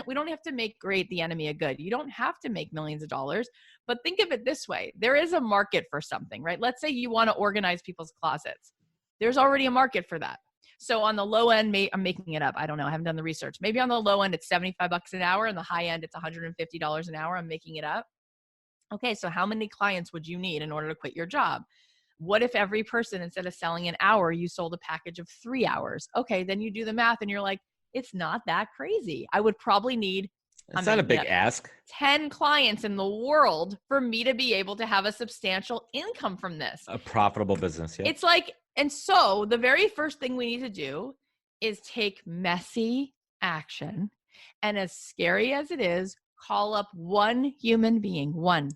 we don't have to make great the enemy of good. You don't have to make millions of dollars, but think of it this way. There is a market for something, right? Let's say you want to organize people's closets. There's already a market for that. So on the low end, I'm making it up. I don't know. I haven't done the research. Maybe on the low end, it's $75 an hour, and the high end, it's $150 an hour. I'm making it up. Okay, so how many clients would you need in order to quit your job? What if every person, instead of selling an hour, you sold a package of 3 hours? Okay, then you do the math and you're like, it's not that crazy. I would probably need, it's not a big ask, 10 clients in the world for me to be able to have a substantial income from this. A profitable business, yeah. It's like, and so the very first thing we need to do is take messy action. And as scary as it is, call up one human being, one,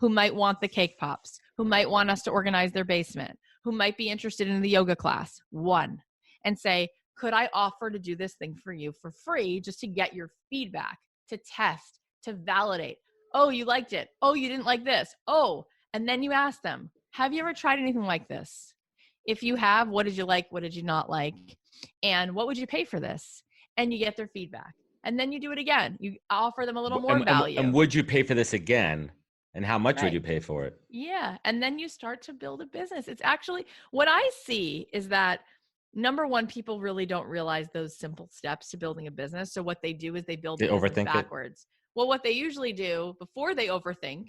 who might want the cake pops, who might want us to organize their basement, who might be interested in the yoga class, one, and say, could I offer to do this thing for you for free, just to get your feedback, to test, to validate? Oh, you liked it. Oh, you didn't like this. Oh, and then you ask them, have you ever tried anything like this? If you have, what did you like? What did you not like? And what would you pay for this? And you get their feedback. And then you do it again. You offer them a little more value. And would you pay for this again? And how much would you pay for it? Yeah. And then you start to build a business. It's actually, what I see is that, number one, people really don't realize those simple steps to building a business. So what they do is they build business backwards. Well, what they usually do before they overthink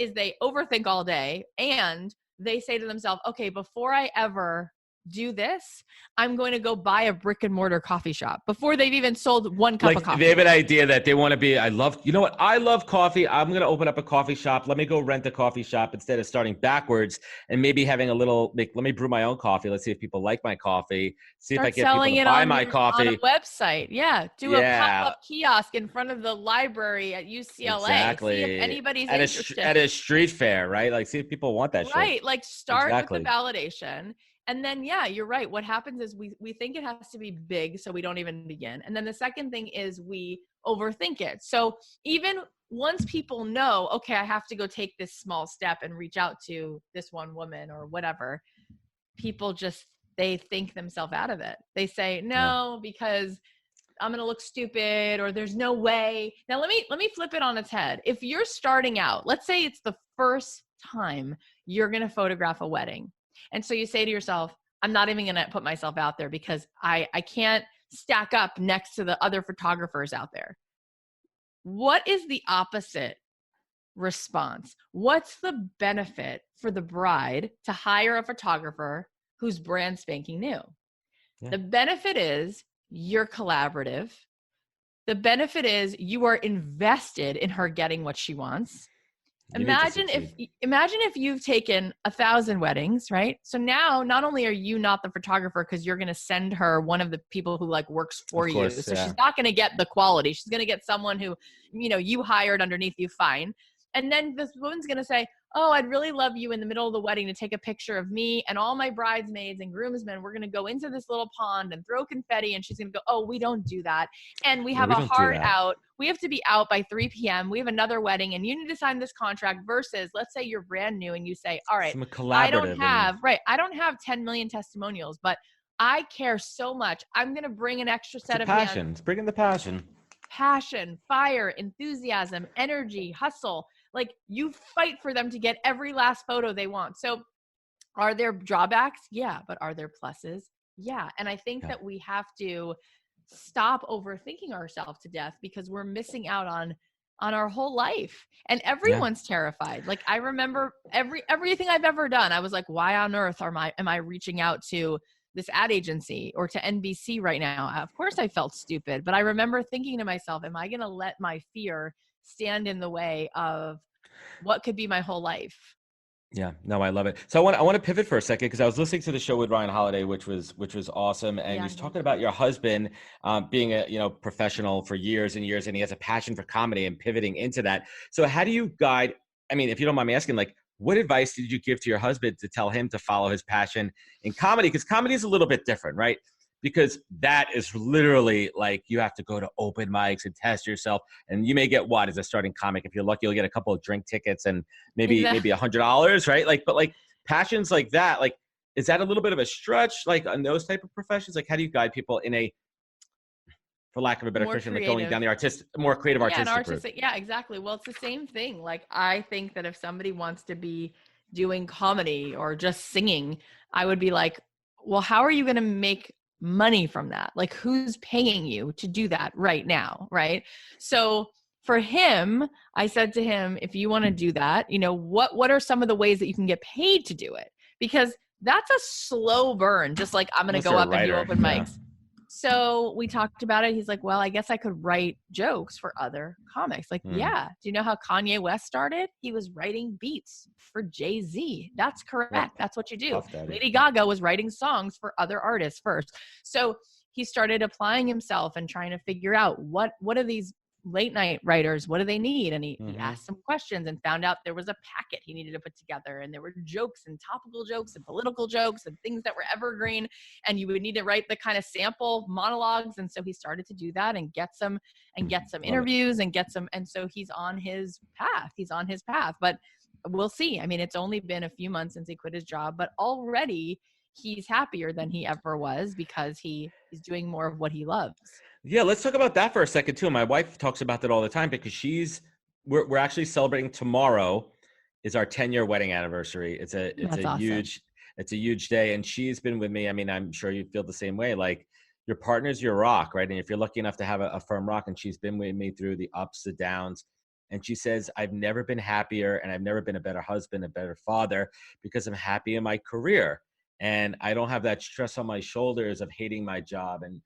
is they overthink all day and they say to themselves, okay, before I ever do this, I'm going to go buy a brick and mortar coffee shop before they've even sold one cup of coffee. They have an idea that they want to be, you know what? I love coffee. I'm going to open up a coffee shop. Let me go rent a coffee shop instead of starting backwards and maybe having let me brew my own coffee. Let's see if people like my coffee. See if I get people to buy my coffee. On a website. Yeah. Do a pop-up kiosk in front of the library at UCLA. Exactly. See if anybody's interested. At a street fair, right? Like, see if people want that shit. Right. Like, start with the validation. And then, yeah, you're right. What happens is we think it has to be big, so we don't even begin. And then the second thing is we overthink it. So even once people know, okay, I have to go take this small step and reach out to this one woman or whatever, people they think themselves out of it. They say, no, because I'm going to look stupid, or there's no way. Now, let me flip it on its head. If you're starting out, let's say it's the first time you're going to photograph a wedding. And so you say to yourself, I'm not even going to put myself out there because I can't stack up next to the other photographers out there. What is the opposite response? What's the benefit for the bride to hire a photographer who's brand spanking new? Yeah. The benefit is you're collaborative. The benefit is you are invested in her getting what she wants. Imagine if you've taken 1,000 weddings, right? So now not only are you not the photographer because you're going to send her one of the people who works for you. So she's not going to get the quality. She's going to get someone who, you hired underneath you, fine. And then this woman's going to say, oh, I'd really love you in the middle of the wedding to take a picture of me and all my bridesmaids and groomsmen. We're going to go into this little pond and throw confetti. And she's going to go, oh, we don't do that. And we have a hard out. We have to be out by 3 p.m. We have another wedding and you need to sign this contract versus, let's say you're brand new and you say, all right, I don't have 10 million testimonials, but I care so much. I'm going to bring an extra set of passion. It's bringing the passion. Passion, fire, enthusiasm, energy, hustle. Like, you fight for them to get every last photo they want. So are there drawbacks? Yeah. But are there pluses? Yeah. And I think that we have to stop overthinking ourselves to death because we're missing out on our whole life. And everyone's terrified. Like, I remember everything I've ever done. I was like, why on earth am I reaching out to this ad agency or to NBC right now? Of course I felt stupid, but I remember thinking to myself, am I going to let my fear stand in the way of what could be my whole life? Yeah, no, I love it. So I want to pivot for a second because I was listening to the show with Ryan Holiday, which was awesome. And he was talking about your husband being a professional for years and years, and he has a passion for comedy and pivoting into that. So how do you guide? I mean, if you don't mind me asking, what advice did you give to your husband to tell him to follow his passion in comedy? Because comedy is a little bit different, right? Because that is literally you have to go to open mics and test yourself. And you may get as a starting comic, if you're lucky, you'll get a couple of drink tickets and maybe $100, right? But passions like that, is that a little bit of a stretch, on those type of professions? How do you guide people in a, for lack of a better question, going down the more creative artistic route? Yeah, exactly. Well, it's the same thing. I think that if somebody wants to be doing comedy or just singing, I would be like, well, how are you going to make money from that? Who's paying you to do that right now? Right. So for him, I said to him, if you want to do that, what are some of the ways that you can get paid to do it? Because that's a slow burn. Just I'm going to go up and do open mics. So we talked about it. He's like, well, I guess I could write jokes for other comics. Yeah. Do you know how Kanye West started? He was writing beats for Jay-Z. That's correct. Yeah. That's what you do. Lady Gaga was writing songs for other artists first. So he started applying himself and trying to figure out what are these late night writers, what do they need? And he asked some questions and found out there was a packet he needed to put together, and there were jokes and topical jokes and political jokes and things that were evergreen, and you would need to write the kind of sample monologues. And so he started to do that and get some interviews and and so he's on his path. But we'll see. I mean, it's only been a few months since he quit his job, but already he's happier than he ever was because he's doing more of what he loves. Yeah, let's talk about that for a second too. My wife talks about that all the time because we're actually celebrating tomorrow is our 10-year wedding anniversary. It's a huge day, and she's been with me. I mean, I'm sure you feel the same way. Your partner's your rock, right? And if you're lucky enough to have a firm rock, and she's been with me through the ups, the downs, And she says, I've never been happier and I've never been a better husband, a better father, because I'm happy in my career. And I don't have that stress on my shoulders of hating my job and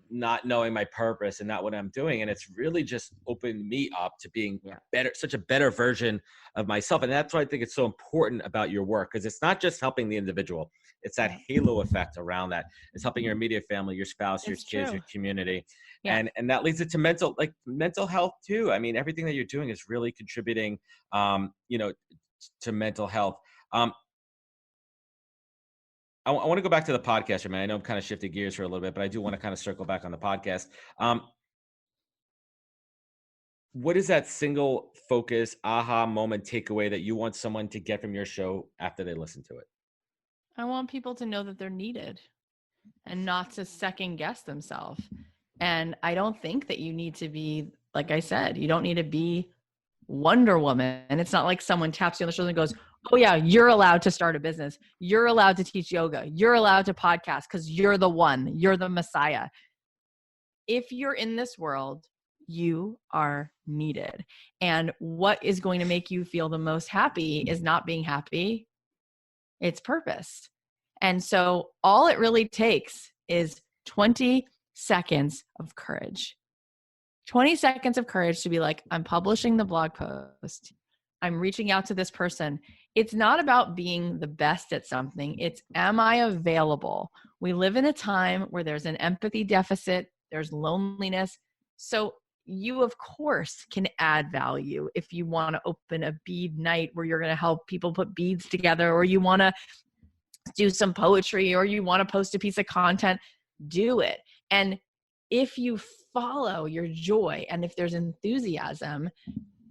not knowing my purpose and not what I'm doing. And it's really just opened me up to being better, such a better version of myself. And that's why I think it's so important about your work, because it's not just helping the individual. It's that halo effect around that. It's helping your immediate family, your spouse, your kids, your community. And that leads it to mental health too. I mean, everything that you're doing is really contributing, to mental health. I want to go back to the podcast, man. I know I'm kind of shifting gears for a little bit, but I do want to kind of circle back on the podcast. What is that single focus, aha moment takeaway that you want someone to get from your show after they listen to it? I want people to know that they're needed and not to second guess themselves. And I don't think that you need to be, like I said, you don't need to be Wonder Woman. And it's not like someone taps you on the shoulder and goes, oh yeah, you're allowed to start a business. You're allowed to teach yoga. You're allowed to podcast because you're the one, you're the Messiah. If you're in this world, you are needed. And what is going to make you feel the most happy is not being happy. It's purpose. And so all it really takes is 20 seconds of courage. 20 seconds of courage to be like, I'm publishing the blog post. I'm reaching out to this person. It's not about being the best at something. It's, am I available? We live in a time where there's an empathy deficit, there's loneliness. So you, of course, can add value if you want to open a bead night where you're going to help people put beads together, or you want to do some poetry, or you want to post a piece of content, do it. And if you follow your joy and if there's enthusiasm,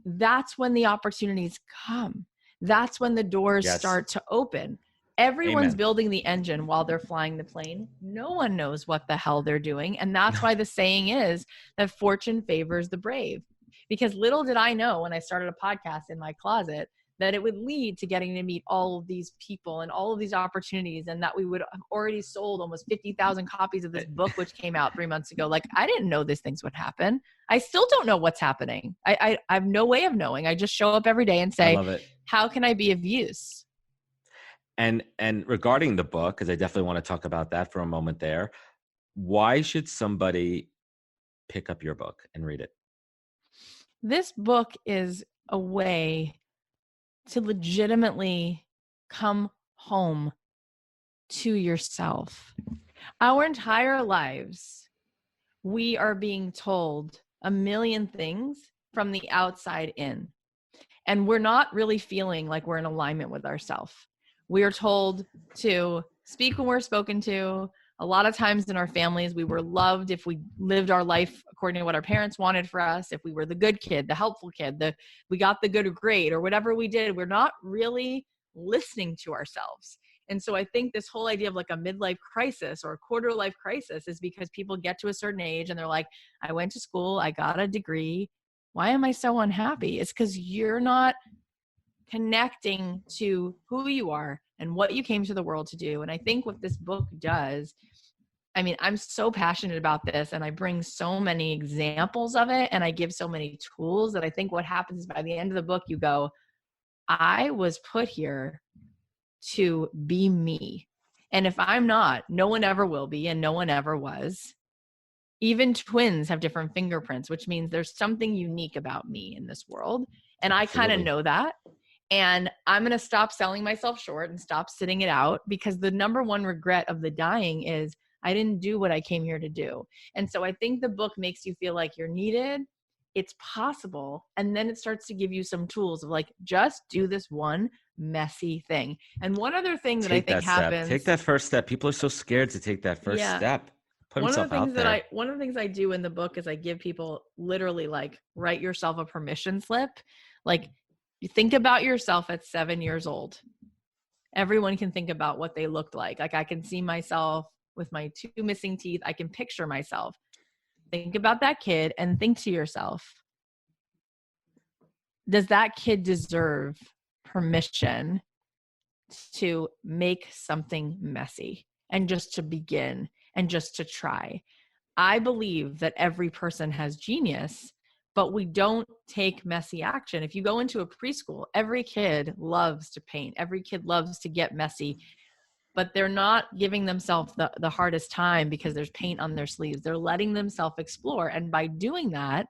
that's when the opportunities come. That's when the doors start to open. Everyone's building the engine while they're flying the plane. No one knows what the hell they're doing. And that's why the saying is that fortune favors the brave. Because little did I know when I started a podcast in my closet that it would lead to getting to meet all of these people and all of these opportunities, and that we would have already sold almost 50,000 copies of this book, which came out 3 months ago. Like, I didn't know these things would happen. I still don't know what's happening. I have no way of knowing. I just show up every day and say, how can I be of use? And regarding the book, because I definitely want to talk about that for a moment there, why should somebody pick up your book and read it? This book is a way to legitimately come home to yourself. Our entire lives, we are being told a million things from the outside in, and we're not really feeling like we're in alignment with ourselves. We are told to speak when we're spoken to. A lot of times in our families, we were loved if we lived our life according to what our parents wanted for us. If we were the good kid, the helpful kid, we got the good grade, or whatever we did, we're not really listening to ourselves. And so I think this whole idea of like a midlife crisis or a quarter life crisis is because people get to a certain age and they're like, I went to school, I got a degree. Why am I so unhappy? It's because you're not connecting to who you are and what you came to the world to do. And I think what this book does, I mean, I'm so passionate about this and I bring so many examples of it and I give so many tools that I think what happens is by the end of the book, you go, I was put here to be me. And if I'm not, no one ever will be and no one ever was. Even twins have different fingerprints, which means there's something unique about me in this world. And I kind of know that. And I'm going to stop selling myself short and stop sitting it out, because the number one regret of the dying is I didn't do what I came here to do. And so I think the book makes you feel like you're needed. It's possible. And then it starts to give you some tools of like, just do this one messy thing. And one other thing that I think happens. Take that first step. People are so scared to take that first step. One of the things I do in the book is I give people literally like, write yourself a permission slip. Like, you think about yourself at 7 years old. Everyone can think about what they looked like. Like, I can see myself with my 2 missing teeth. I can picture myself. Think about that kid and think to yourself, does that kid deserve permission to make something messy and just to begin and just to try? I believe that every person has genius, but we don't take messy action. If you go into a preschool, every kid loves to paint. Every kid loves to get messy, but they're not giving themselves the hardest time because there's paint on their sleeves. They're letting themselves explore. And by doing that,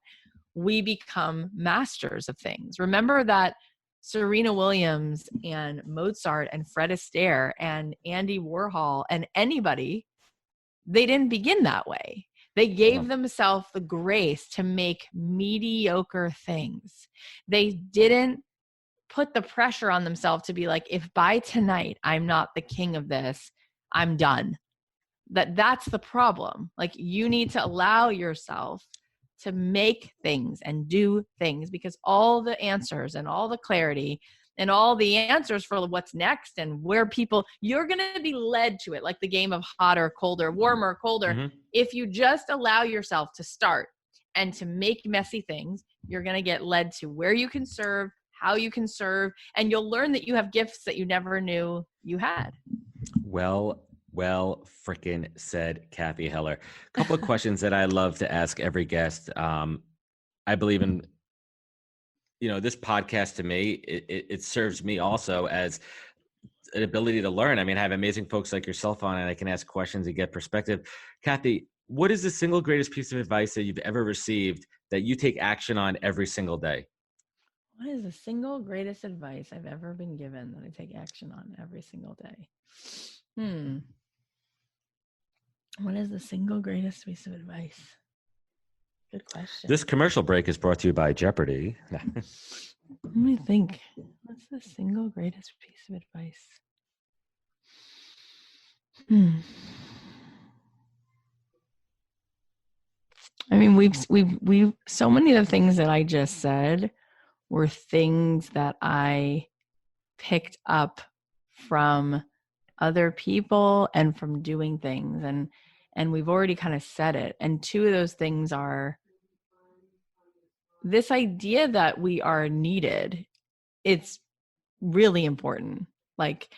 we become masters of things. Remember that Serena Williams and Mozart and Fred Astaire and Andy Warhol and anybody, they didn't begin that way. They gave themselves the grace to make mediocre things. They didn't put the pressure on themselves to be like, if by tonight I'm not the king of this, I'm done. That's the problem. Like, you need to allow yourself to make things and do things, because all the answers and all the clarity and all the answers for what's next and where you're going to be led to it, like the game of hotter, colder, warmer, colder. If you just allow yourself to start and to make messy things, you're going to get led to where you can serve, how you can serve, and you'll learn that you have gifts that you never knew you had. Well freaking said, Cathy Heller. A couple of questions that I love to ask every guest. I believe in, this podcast to me, it serves me also as an ability to learn. I mean, I have amazing folks like yourself on, and I can ask questions and get perspective. Cathy, what is the single greatest piece of advice that you've ever received that you take action on every single day? What is the single greatest advice I've ever been given that I take action on every single day? What is the single greatest piece of advice? Good question. This commercial break is brought to you by Jeopardy. Let me think. What's the single greatest piece of advice? I mean, we've so many of the things that I just said were things that I picked up from other people and from doing things, and we've already kind of said it. And two of those things are this idea that we are needed. It's really important. Like,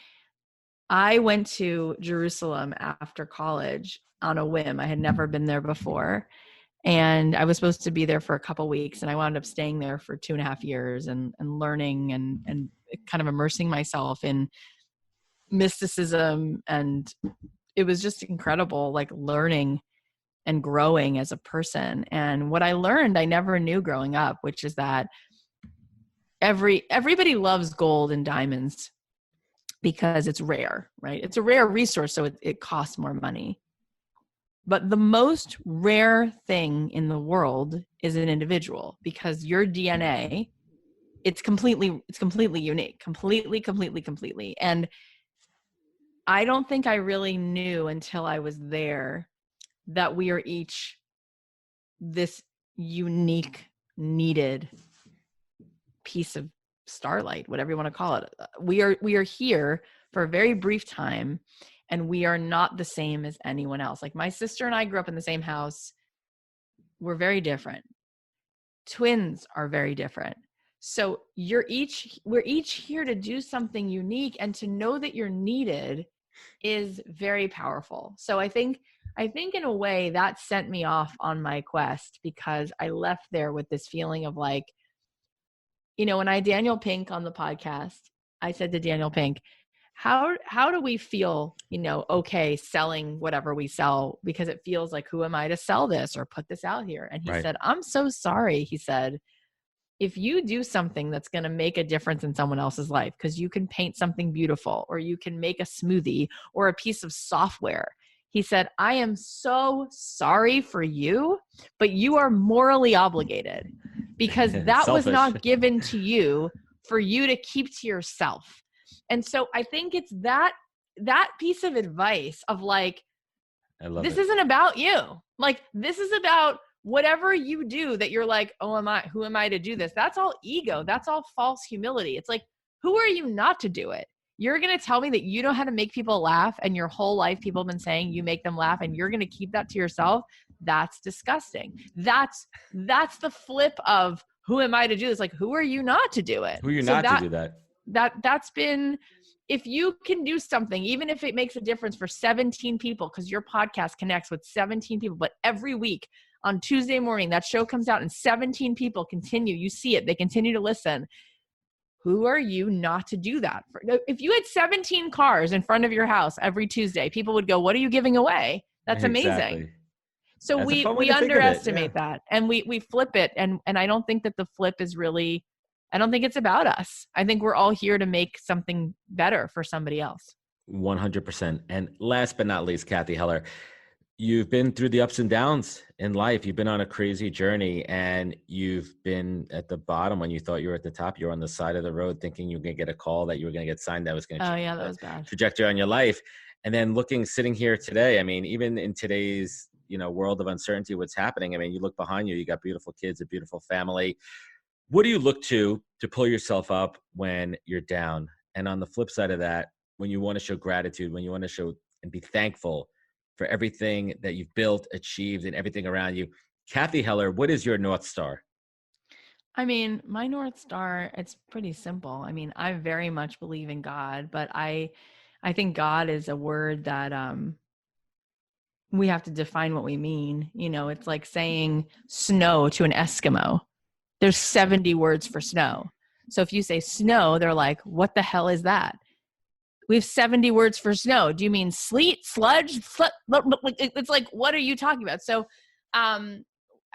I went to Jerusalem after college on a whim. I had never been there before. And I was supposed to be there for a couple of weeks, and I wound up staying there for 2.5 years and learning and kind of immersing myself in mysticism. And it was just incredible, like learning and growing as a person. And what I learned, I never knew growing up, which is that everybody loves gold and diamonds because it's rare, right? It's a rare resource, so it costs more money. But the most rare thing in the world is an individual, because your DNA, it's completely unique, completely. And I don't think I really knew until I was there that we are each this unique, needed piece of starlight, whatever you want to call it. We are here for a very brief time, and we are not the same as anyone else. Like, my sister and I grew up in the same house. We're very different. Twins are very different. So we're each here to do something unique, and to know that you're needed is very powerful. So I think in a way that sent me off on my quest, because I left there with this feeling of like, when I had Daniel Pink on the podcast, I said to Daniel Pink, how do we feel, okay, selling whatever we sell, because it feels like, who am I to sell this or put this out here? And he said, I'm so sorry. He said, if you do something that's going to make a difference in someone else's life, because you can paint something beautiful, or you can make a smoothie or a piece of software, he said, I am so sorry for you, but you are morally obligated, because that was not given to you for you to keep to yourself. And so I think it's that piece of advice of like, this isn't about you. Like, this is about whatever you do that you're like, who am I to do this? That's all ego. That's all false humility. It's like, who are you not to do it? You're going to tell me that you know how to make people laugh, and your whole life people have been saying you make them laugh, and you're going to keep that to yourself? That's disgusting. That's the flip of, who am I to do this? Like, who are you not to do it? Who are you not to do that? That's been, if you can do something, even if it makes a difference for 17 people, because your podcast connects with 17 people, but every week on Tuesday morning, that show comes out and 17 people continue. You see it. They continue to listen. Who are you not to do that for? If you had 17 cars in front of your house every Tuesday, people would go, what are you giving away? That's amazing. Exactly. So That's a fun way we to think of it, underestimate that, and we flip it. And I don't think that the flip is really, I don't think it's about us. I think we're all here to make something better for somebody else. 100%. And last but not least, Cathy Heller, you've been through the ups and downs in life. You've been on a crazy journey, and you've been at the bottom when you thought you were at the top. You were on the side of the road thinking you were going to get a call that you were going to get signed that was going to change That was bad. trajectory on your life. And then sitting here today, I mean, even in today's, world of uncertainty, what's happening, I mean, you look behind you, you got beautiful kids, a beautiful family. What do you look to pull yourself up when you're down? And on the flip side of that, when you want to show gratitude, when you want to show and be thankful for everything that you've built, achieved, and everything around you. Cathy Heller, what is your North Star? I mean, my North Star, it's pretty simple. I mean, I very much believe in God, but I think God is a word that we have to define what we mean. It's like saying snow to an Eskimo. There's 70 words for snow. So if you say snow, they're like, what the hell is that? We have 70 words for snow. Do you mean sleet, sludge? It's like, what are you talking about? So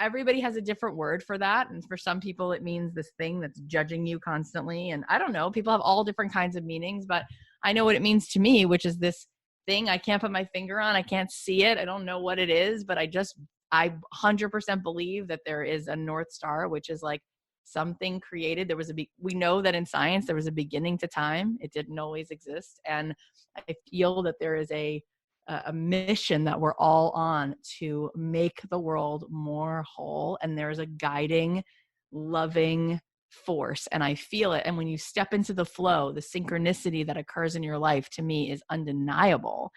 everybody has a different word for that. And for some people, it means this thing that's judging you constantly. And I don't know, people have all different kinds of meanings, but I know what it means to me, which is this thing I can't put my finger on. I can't see it. I don't know what it is, but I 100% believe that there is a North Star, which is like something created. We know that in science, there was a beginning to time. It didn't always exist. And I feel that there is a mission that we're all on to make the world more whole. And there's a guiding, loving force. And I feel it. And when you step into the flow, the synchronicity that occurs in your life, to me, is undeniable.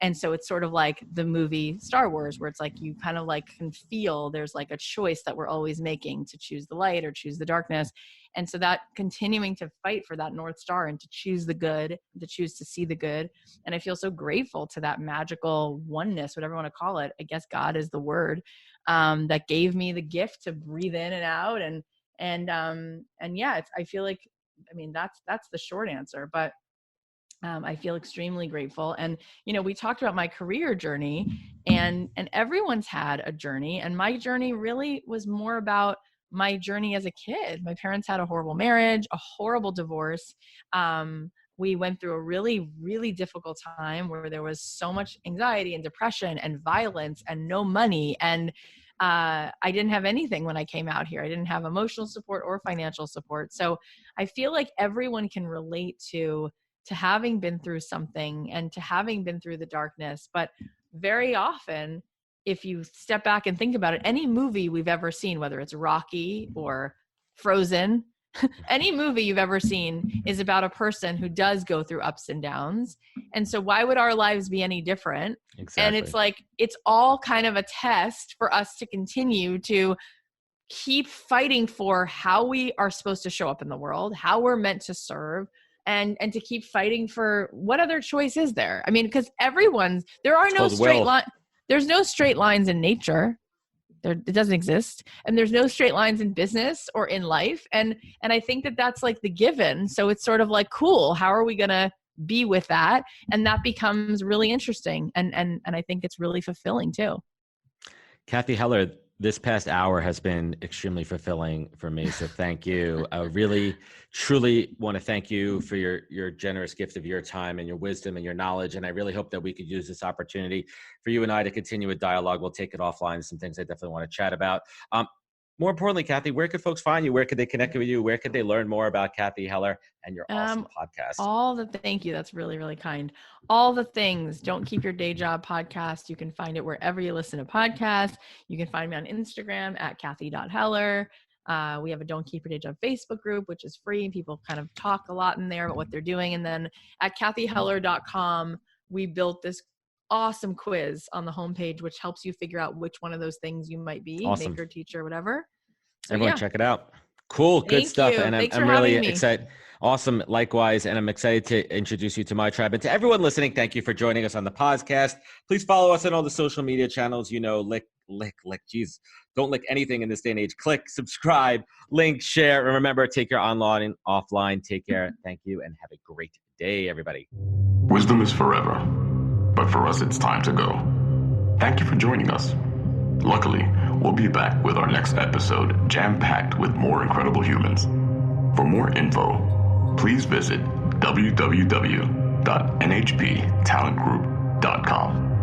And so it's sort of like the movie Star Wars, where it's like you kind of like can feel there's like a choice that we're always making to choose the light or choose the darkness. And so that continuing to fight for that North Star and to choose the good, to choose to see the good. And I feel so grateful to that magical oneness, whatever you want to call it. I guess God is the word that gave me the gift to breathe in and out. And yeah, I feel like, I mean, that's the short answer, but I feel extremely grateful. And, we talked about my career journey, and everyone's had a journey. And my journey really was more about my journey as a kid. My parents had a horrible marriage, a horrible divorce. We went through a really, really difficult time where there was so much anxiety and depression and violence and no money. And I didn't have anything when I came out here. I didn't have emotional support or financial support. So I feel like everyone can relate to having been through something and to having been through the darkness. But very often, if you step back and think about it, any movie we've ever seen, whether it's Rocky or Frozen, any movie you've ever seen is about a person who does go through ups and downs. And so why would our lives be any different? Exactly. And it's like, it's all kind of a test for us to continue to keep fighting for how we are supposed to show up in the world, how we're meant to serve, and to keep fighting for what other choice is there? I mean, because there are no straight lines. There's no straight lines in nature. It doesn't exist. And there's no straight lines in business or in life. And I think that that's like the given. So it's sort of like, cool, how are we going to be with that? And that becomes really interesting. And I think it's really fulfilling too. Cathy Heller, this past hour has been extremely fulfilling for me. So thank you. I really, truly want to thank you for your generous gift of your time and your wisdom and your knowledge. And I really hope that we could use this opportunity for you and I to continue a dialogue. We'll take it offline. Some things I definitely want to chat about. More importantly, Cathy, where could folks find you? Where could they connect with you? Where could they learn more about Cathy Heller and your awesome podcast? Thank you. That's really, really kind. All the things. Don't Keep Your Day Job podcast. You can find it wherever you listen to podcasts. You can find me on Instagram at Cathy.Heller. We have a Don't Keep Your Day Job Facebook group, which is free. People kind of talk a lot in there about what they're doing. And then at CathyHeller.com, we built this awesome quiz on the homepage, which helps you figure out which one of those things you might be, awesome. maker, teacher, whatever. So, everyone check it out. Cool. Good stuff. And I'm really excited. Awesome. Likewise. And I'm excited to introduce you to my tribe. And to everyone listening, thank you for joining us on the podcast. Please follow us on all the social media channels, lick. Jeez, don't lick anything in this day and age. Click, subscribe, link, share, and remember, take care online and offline. Take care. Thank you, and have a great day, everybody. Wisdom is forever, but for us, it's time to go. Thank you for joining us. Luckily, we'll be back with our next episode jam-packed with more incredible humans. For more info, please visit www.nhptalentgroup.com.